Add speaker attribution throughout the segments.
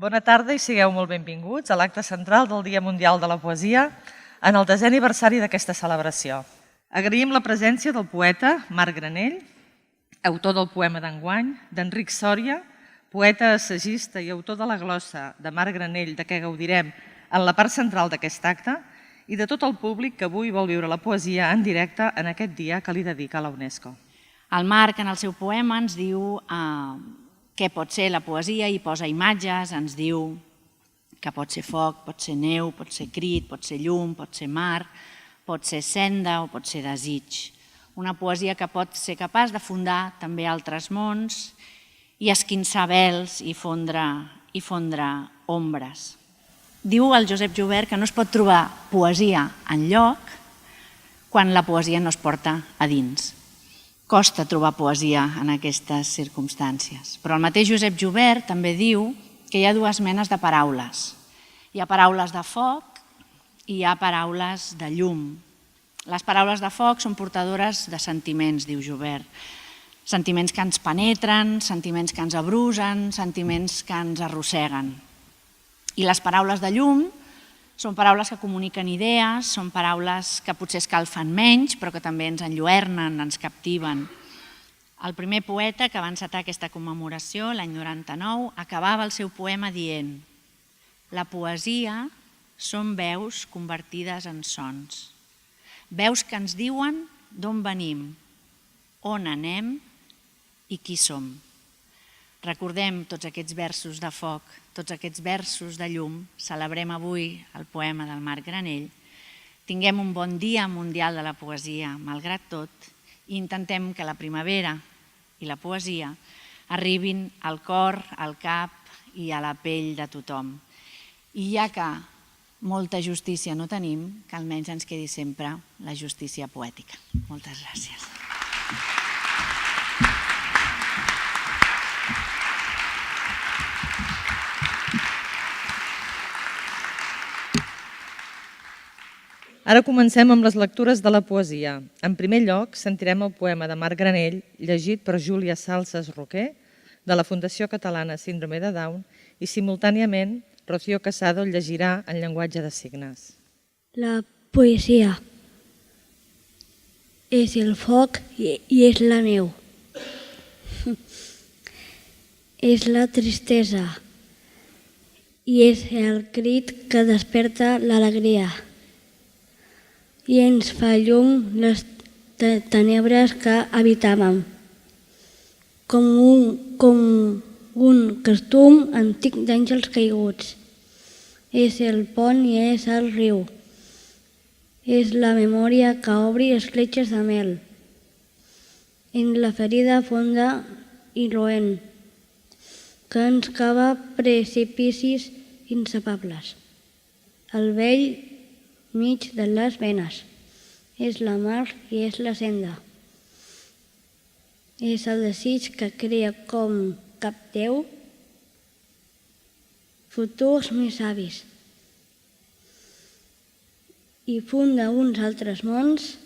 Speaker 1: Bona tarda i sigueu molt benvinguts a l'acte central del Dia Mundial de la Poesia en el 10è aniversari d'aquesta celebració. Agraïm la presència del poeta Marc Granell, autor del poema d'enguany, d'Enric Sòria, poeta, assagista i autor de la glossa de Marc Granell, de què gaudirem en la part central d'aquest acte, i de tot el públic que avui vol viure la poesia en directe en aquest dia que li dedica la UNESCO.
Speaker 2: El Marc, en el seu poema, ens diu què pot ser la poesia i posa imatges, ens diu que pot ser foc, pot ser neu, pot ser crit, pot ser llum, pot ser mar, pot ser cenda o pot ser desig. Una poesia que pot ser capaç de fundar també altres mons i esquinçar vels i fondre ombres. Diu el Josep Joubert que no es pot trobar poesia enlloc quan la poesia no es porta a dins. Costa trobar poesia en aquestes circumstàncies. Però el mateix Josep Joubert també diu que hi ha dues menes de paraules. Hi ha paraules de foc i hi ha paraules de llum. Les paraules de foc són portadores de sentiments, diu Joubert. Sentiments que ens penetren, sentiments que ens abrusen, sentiments que ens arrosseguen. I les paraules de llum són paraules que comuniquen idees, són paraules que potser escalfen menys, però que també ens enlluernen, ens captiven. El primer poeta que va encetar aquesta commemoració, l'any 99, acabava el seu poema dient: «La poesia són veus convertides en sons. Veus que ens diuen d'on venim, on anem i qui som». Recordem tots aquests versos de foc, tots aquests versos de llum, celebrem avui el poema del Marc Granell, tinguem un bon dia mundial de la poesia, malgrat tot, i intentem que la primavera i la poesia arribin al cor, al cap i a la pell de tothom. I ja que molta justícia no tenim, que almenys ens quedi sempre la justícia poètica. Moltes gràcies.
Speaker 1: Ara comencem amb les lectures de la poesia. En primer lloc, sentirem el poema de Marc Granell, llegit per Júlia Salsas Roquer, de la Fundació Catalana Síndrome de Down, i simultàniament Rocío Casado llegirà en llenguatge de signes.
Speaker 3: La poesia és el foc i és la neu. És la tristesa i és el crit que desperta l'alegria. I ens fa llum les tenebres que habitàvem, com un costum antic d'àngels caiguts. És el pont i és el riu. És la memòria que obri escletxes de mel. En la ferida fonda i roent, que ens cava precipicis insapables. El vell mig de les venes. És la mar i és la senda. És el desig que crea com cap Déu futurs més savis i funda uns altres mons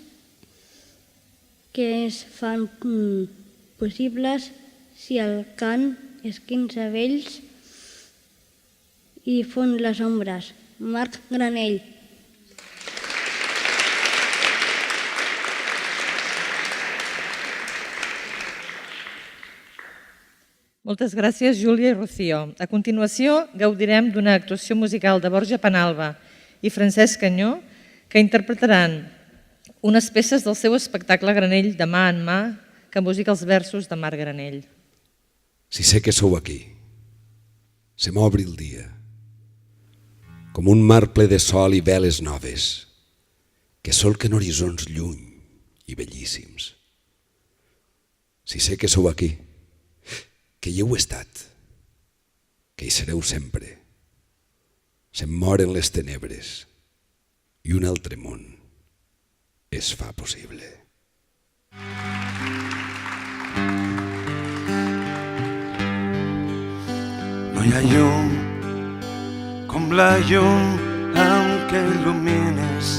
Speaker 3: que es fan possibles si el cant esquinça vells i fon les ombres. Marc Granell.
Speaker 1: Moltes gràcies, Júlia i Rocío. A continuació, gaudirem d'una actuació musical de Borja Penalba i Francesc Canyó, que interpretaran unes peces del seu espectacle Granell de mà en mà, que musica els versos de Marc Granell.
Speaker 4: Si sé que sou aquí, se m'obri el dia, com un mar ple de sol i veles noves, que solquen horitzons lluny i bellíssims. Si sé que sou aquí, que hi heu estat, que hi sereu sempre. Se'm moren les tenebres i un altre món es fa possible.
Speaker 5: No hi ha llum com la llum amb què il·lumines,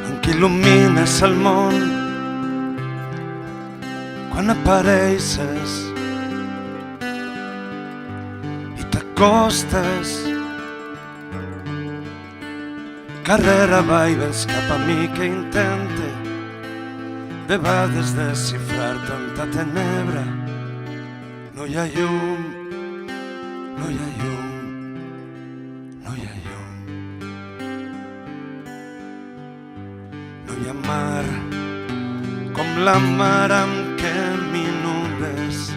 Speaker 5: amb què il·lumines el món. Quan apareixes t'acostes, carrera avall vens cap a mi que intente de vegades desxifrar tanta tenebra. No hi ha llum, no hi ha llum, no hi ha llum. No hi ha mar com la mar amb què m'inundes,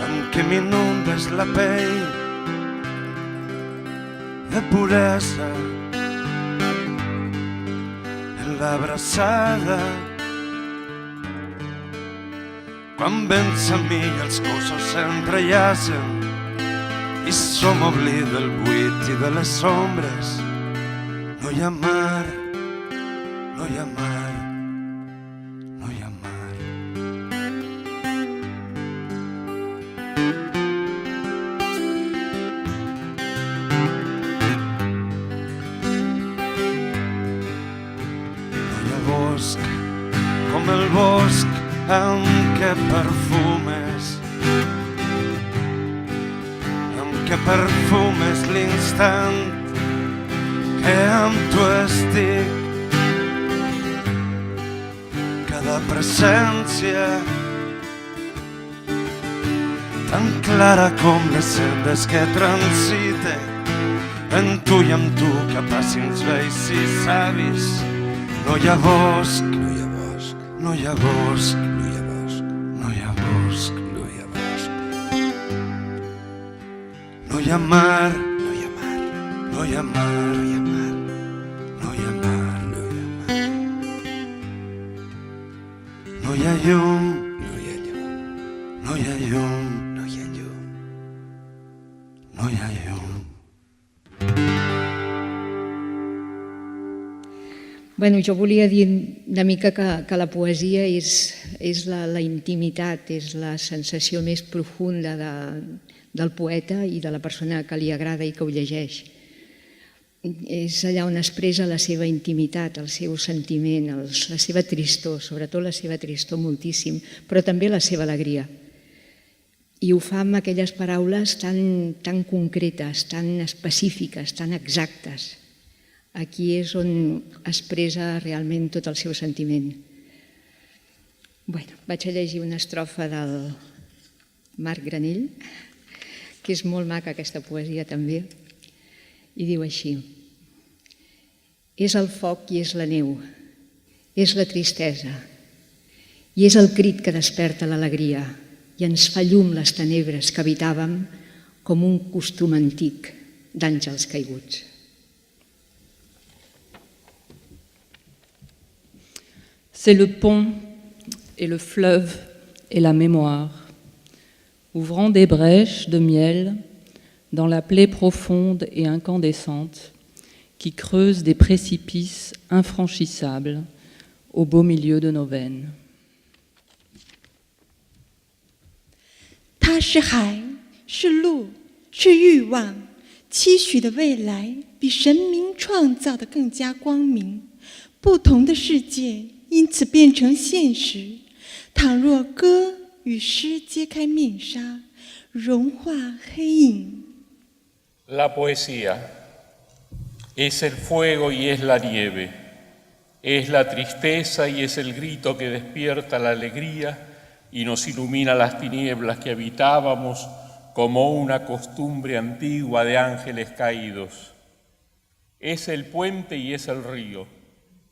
Speaker 5: amb què m'inundes la pell de puresa en l'abraçada. Quan vens a mi els cossos s'entrellacen i som oblid del buit i de les ombres. No hi ha mar, no hi ha mar, no hi ha mar. No hi ha bosc com el bosc amb què perfumes, amb què perfumes l'instant que amb tu estic. Cada presència tan clara com les sendes que transite en tu i amb tu, capacins vells i savis. No hi ha bosc,
Speaker 4: No hi ha bosc,
Speaker 5: no hi ha bosc,
Speaker 4: no hi ha bosc,
Speaker 5: no hi ha bosc,
Speaker 4: no hi ha bosc.
Speaker 5: no hi ha mar,
Speaker 4: No hi ha mar,
Speaker 5: no hi ha mar,
Speaker 4: no hi ha mar,
Speaker 5: no hi ha mar,
Speaker 4: no hi ha mar.
Speaker 5: no hi ha llum,
Speaker 4: No hi ha llum,
Speaker 5: no hi ha llum,
Speaker 4: no hi ha llum.
Speaker 5: no hi ha llum.
Speaker 6: Bueno, jo volia dir una mica que la poesia és la intimitat, és la sensació més profunda del poeta i de la persona que li agrada i que ho llegeix. És allà on expressa la seva intimitat, el seu sentiment, la seva tristor, sobretot la seva tristor moltíssim, però també la seva alegria. I ho fa amb aquelles paraules tan concretes, tan específiques, tan exactes. Aquí és on expressa realment tot el seu sentiment. Bueno, vaig a llegir una estrofa del Marc Granell, que és molt maca aquesta poesia també, i diu així: és el foc i és la neu, és la tristesa, i és el crit que desperta l'alegria i ens fa llum les tenebres que habitàvem com un costum antic d'àngels caiguts.
Speaker 7: C'est le pont et le fleuve et la mémoire, ouvrant des brèches de miel dans la plaie profonde et incandescente qui creuse des précipices infranchissables au beau milieu de nos veines.
Speaker 8: 它是海，是路，是欲望，期许的未来比神明创造的更加光明。不同的世界因此变成现实。倘若歌与诗揭开面纱，融化黑影。
Speaker 9: La poesía es el fuego y es la nieve, es la tristeza y es el grito que despierta la alegría y nos ilumina las tinieblas que habitábamos como una costumbre antigua de ángeles caídos. Es el puente y es el río,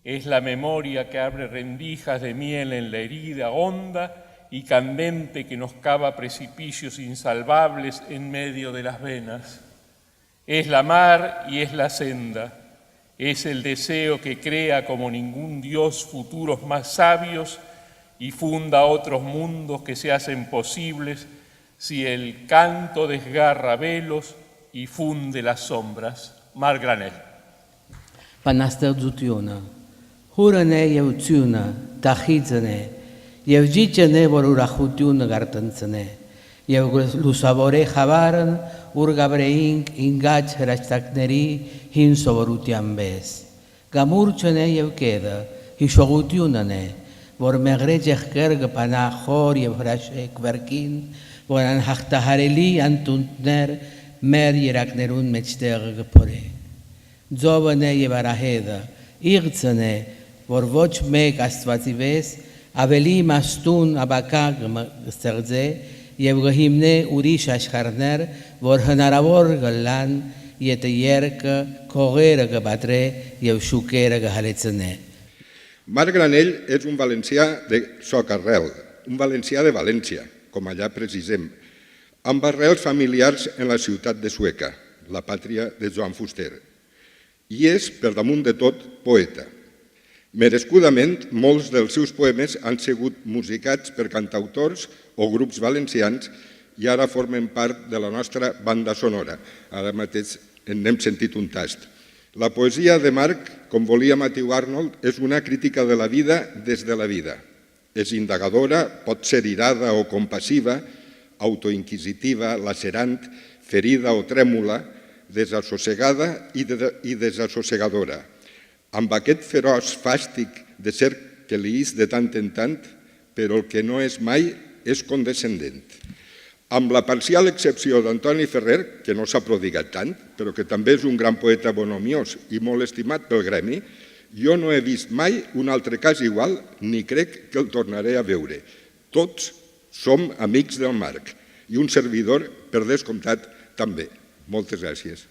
Speaker 9: es la memoria que abre rendijas de miel en la herida honda y candente que nos cava precipicios insalvables en medio de las venas. Es la mar y es la senda, es el deseo que crea como ningún dios futuros más sabios y funda otros mundos que se hacen posibles si el canto desgarra velos y funde las sombras. Marc Granell.
Speaker 10: Παναστελτζουτιούνα, χούρανε ιεουτσιούνα, ταχίτσανε, ιεουτζίτσανε βορουραχουτιούνα γαρταντσανε, ιεουλουσαβορέ χαβάραν, ουργαβρείνκ, ιγκάτς ραστακνερί, χινσοβορούτιαμπές. Γαμούρτσανε ιευκέδα, ισογουτιούνανε, βορμεγρέτζεχ κέργ πανά χώρ ιευρασέ κβερκίν, voran hachtahareli antuntner mer yeraknerun mechterge pore. Zovane yevaraheda, irtsene, vor voch mek astvatives, aveli mastun abakag serze, yevgahimne urish ashkarner, vor hanaravor galan, yeteyerke, kogerge batre, yevshukerge haletsene.
Speaker 11: Marc Granell és un valencià de socarrel, un valencià de València, com allà precisem, amb arrels familiars en la ciutat de Sueca, la pàtria de Joan Fuster. I és, per damunt de tot, poeta. Merescudament, molts dels seus poemes han sigut musicats per cantautors o grups valencians i ara formen part de la nostra banda sonora. Ara mateix en n'hem sentit un tast. La poesia de Marc, com volia Matthew Arnold, és una crítica de la vida des de la vida. És indagadora, pot ser irada o compassiva, autoinquisitiva, lacerant, ferida o trèmula, desassossegada i desassossegadora. Amb aquest feroç fàstic de ser quelís de tant en tant, però el que no és mai és condescendent. Amb la parcial excepció d'Antoni Ferrer, que no s'ha prodigat tant, però que també és un gran poeta bonomiós i molt estimat pel gremi, jo no he vist mai un altre cas igual ni crec que el tornaré a veure. Tots som amics del Marc i un servidor, per descomptat, també. Moltes gràcies.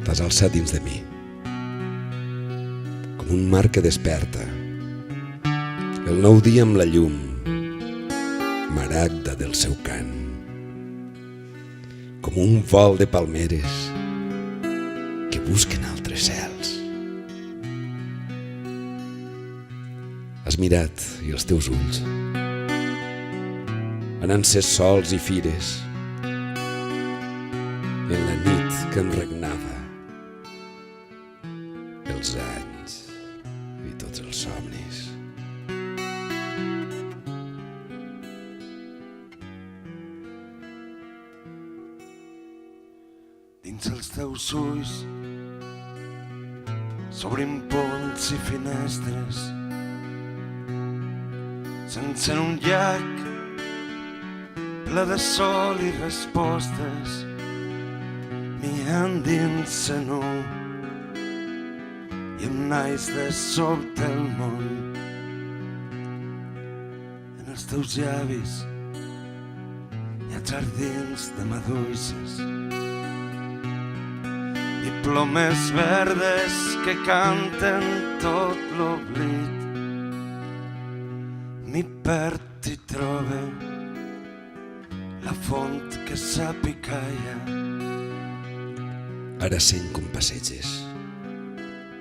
Speaker 4: T'has alçat dins de mi, com un mar que desperta, el nou dia amb la llum, maragda del seu cant, com un vol de palmeres que busquen altres cels. Has mirat i els teus ulls han encès sols i fires en la nit que em regnava, els anys i tots els somnis.
Speaker 5: Dins els teus ulls s'obrin ponts i finestres, s'encén un llac ple de sol i respostes, m'hi endinsa nu i em naix de sobte el món. En els teus llavis hi ha jardins de maduixes i plomes verdes que canten tot l'oblit. M'hi perd i trobe la font que s'apicalla.
Speaker 4: Ara sent com passeges,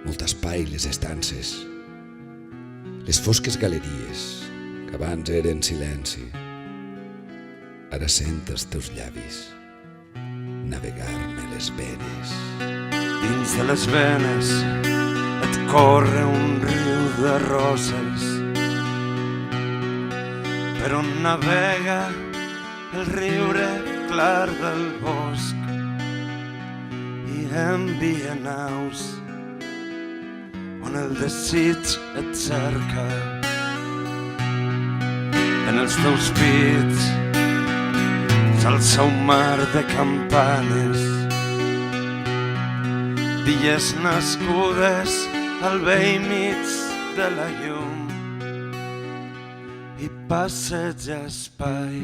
Speaker 4: molt espai les estances, les fosques galeries que abans eren silenci. Ara sent els teus llavis navegar-me les venes.
Speaker 5: Dins de les venes et corre un riu de roses, per on navega el riure clar del bosc i envia naus on el desig et cerca. En els teus pits s'alça un mar de campanes, d'illes nascudes al vell mig de la llum, i passeja espai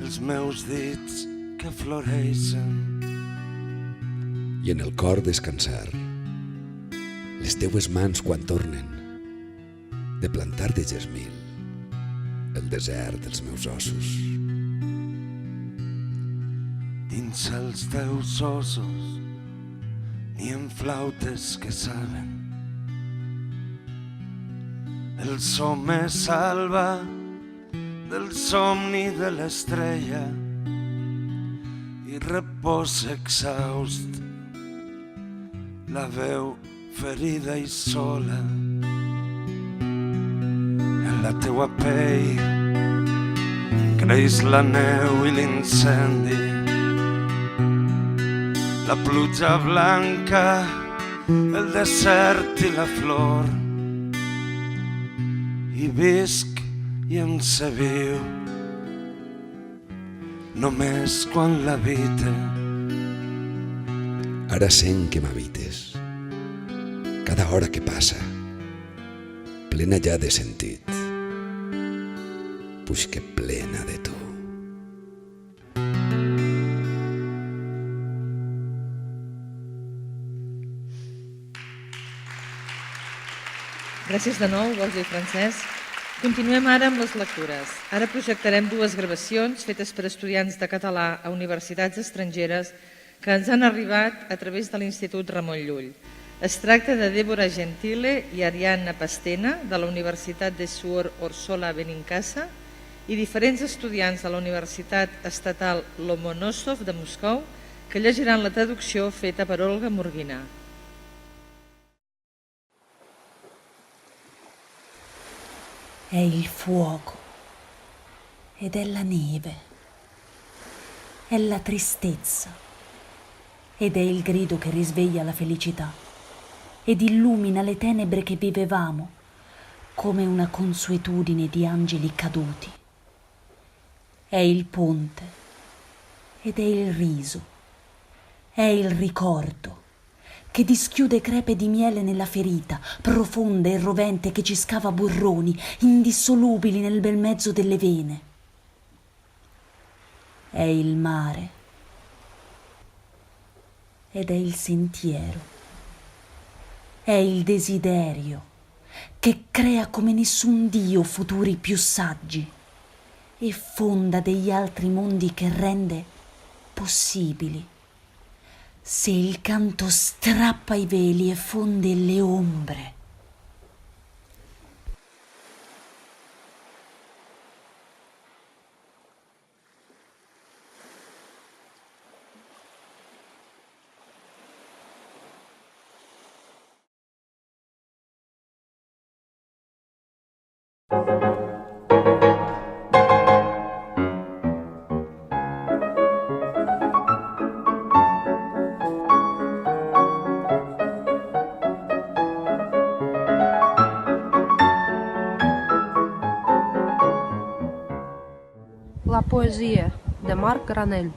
Speaker 5: els meus dits que floreixen.
Speaker 4: I en el cor descansar les teues mans quan tornen de plantar de gesmil el desert dels meus ossos.
Speaker 5: Dins els teus ossos n'hi ha flautes que saben El son me salva del somni de l'estrella i reposa exhaust la veu ferida i sola. En la teua pell creix la neu i l'incendi, la pluja blanca, el desert i la flor. I visc i em sé viu només quan l'habite.
Speaker 4: Ara sent que m'habites, cada hora que passa, plena ja de sentit, puix que plena de tu.
Speaker 1: Gràcies de nou, Borja i Francesc. Continuem ara amb les lectures. Ara projectarem dues gravacions fetes per estudiants de català a universitats estrangeres que ens han arribat a través de l'Institut Ramon Llull. Es tracta de Débora Gentile i Ariadna Pastena, de la Universitat de Suor Orsola Benincasa, i diferents estudiants de la Universitat Estatal Lomonosov de Moscou, que llegiran la traducció feta per Olga Murguina.
Speaker 12: È il fuoco ed è la neve, è la tristezza ed è il grido che risveglia la felicità ed illumina le tenebre che vivevamo come una consuetudine di angeli caduti. È il ponte ed è il riso, è il ricordo che dischiude crepe di miele nella ferita, profonda e rovente che ci scava burroni, indissolubili nel bel mezzo delle vene. È il mare ed è il sentiero, è il desiderio che crea come nessun dio futuri più saggi e fonda degli altri mondi che rende possibili. Se il canto strappa i veli e fonde le ombre.
Speaker 13: La poesia, de Marc Granell.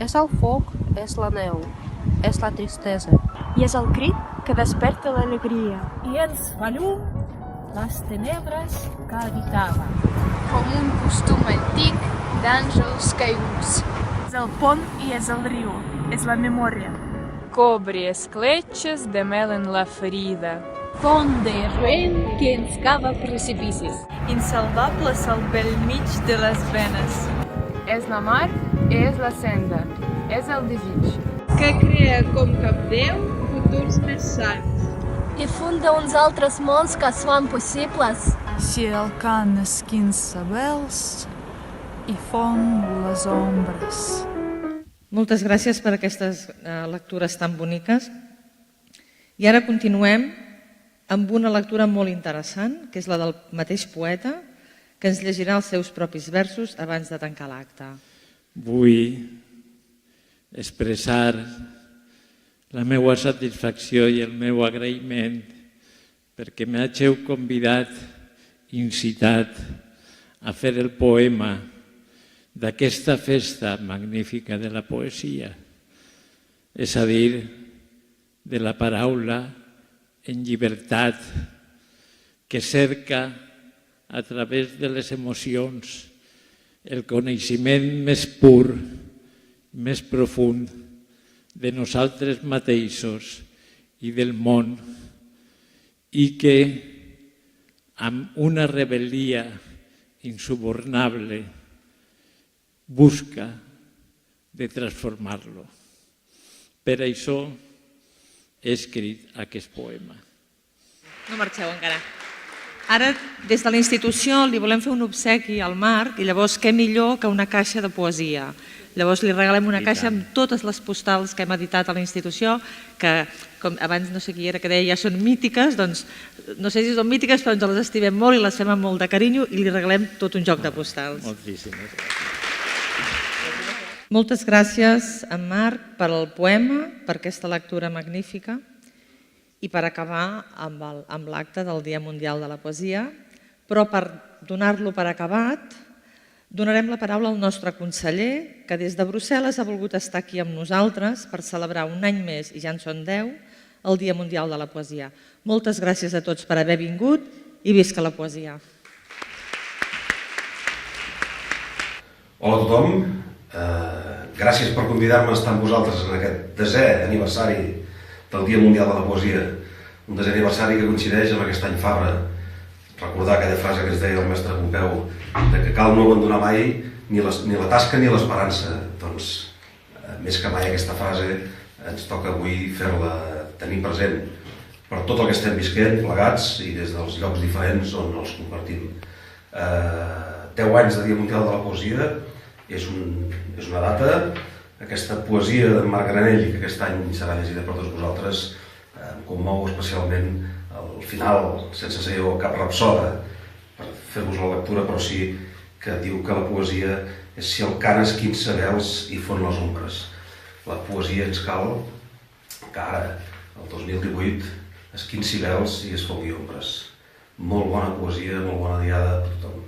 Speaker 13: És el foc, és la neu, és la tristesa.
Speaker 14: I és el crit que desperta l'alegria.
Speaker 15: I ens fa llum les tenebres que habitava.
Speaker 16: Com un costum antic d'àngels caiguts.
Speaker 14: És el pont i és el riu, és la memòria.
Speaker 17: Cobre escletxes de mel en la ferida.
Speaker 18: Font de roent que ens cava precipicis.
Speaker 19: Insalvables al bell mig de les venes.
Speaker 20: És la mar, és la senda, és el desig.
Speaker 21: Que crea com cap Déu futurs més sants.
Speaker 22: I funda uns altres mons que es fan possibles.
Speaker 23: Si el cant esquinça vels i fon les ombres.
Speaker 1: Moltes gràcies per aquestes lectures tan boniques. I ara continuem amb una lectura molt interessant, que és la del mateix poeta, que ens llegirà els seus propis versos abans de tancar l'acte.
Speaker 24: Vull expressar la meva satisfacció i el meu agraïment perquè m'hàgiu convidat, incitat a fer el poema d'aquesta festa magnífica de la poesia, és a dir, de la paraula en llibertat, que cerca a través de les emocions el coneixement més pur, més profund de nosaltres mateixos i del món, i que amb una rebel·lia insubornable busca de transformar-lo. Per això he escrit aquest poema.
Speaker 1: No marxeu encara. Ara, des de la institució, li volem fer un obsequi al Marc i llavors què millor que una caixa de poesia. Llavors li regalem una caixa amb totes les postals que hem editat a la institució, que com abans no sé qui era que deia ja són mítiques, doncs no sé si són mítiques però ens les estimem molt i les fem amb molt de carinyo i li regalem tot un joc de postals.
Speaker 24: Moltíssimes gràcies.
Speaker 1: Moltes gràcies a Marc per el poema, per aquesta lectura magnífica i per acabar amb l'acte del Dia Mundial de la Poesia, però per donar-lo per acabat donarem la paraula al nostre conseller, que des de Brussel·les ha volgut estar aquí amb nosaltres per celebrar un any més, i ja en són 10, el Dia Mundial de la Poesia. Moltes gràcies a tots per haver vingut i visca la poesia.
Speaker 2: Hola a tothom, gràcies per convidar-me a estar amb vosaltres en aquest 10è aniversari del Dia Mundial de la Poesia, un 10è aniversari que coincideix amb aquest any Fabra. Recordar aquella frase que ens deia el mestre Pompeu, de que cal no abandonar mai ni la tasca ni l'esperança. Doncs, més que mai aquesta frase ens toca avui fer-la tenir present per tot el que estem visquent plegats i des dels llocs diferents on els compartim. 10 anys de Dia Mundial de la Poesia és una data. Aquesta poesia d'en Marc Granell, que aquest any serà llegida per tots vosaltres, em commou especialment al final, sense ser jo cap rapsoda per fer-vos la lectura, però sí que diu que la poesia és si el cant esquinça vels i fon les ombres. La poesia ens cal que ara, el 2018, esquinci vels i es fongui ombres. Molt bona poesia, molt bona diada a tothom.